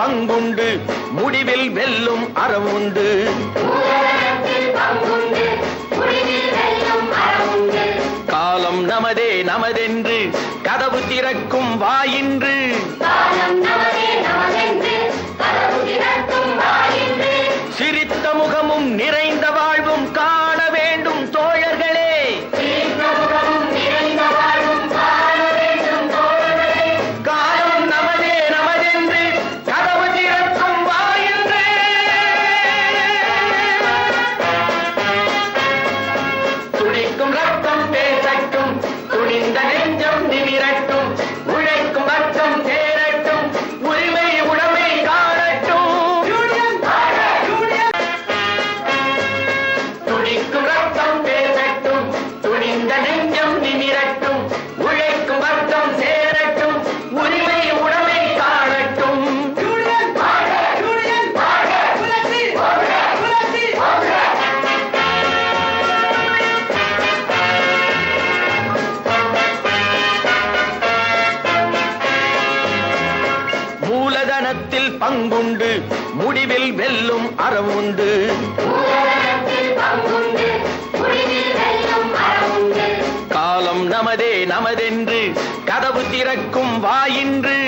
பங்குண்டு முடிவில் வெல்லும் அறவுண்டு. காலம் நமதே நமதென்று கதவு திறக்கும் வாயின்று. சிரித்த முகமும் நிறைந்த வாழ்வும் காண வேண்டும் தோழர்களே. காலம் நமதே நமதென்று கதவு திறக்கும் வாயின்று. துடிக்கும் ரத்தம் பேசட்டும், துணிந்த நெஞ்சம் நிமிரட்டும், உழைக்கும் வர்க்கம் சேரட்டும், உரிமை உடைமை காணட்டும். துடிக்கும் ரத்தம் பேசட்டும், துணிந்த நெஞ்சம் நிமிரட்டும், உழைக்கும் வர்க்கம் சேரட்டும், உரிமை உடைமை காணட்டும். மூலதனத்தில் பங்குண்டு முடிவில் வெல்லும் அறவுண்டு. காலம் நமதே நமதென்று கதவு திறக்கும் வாயின்று.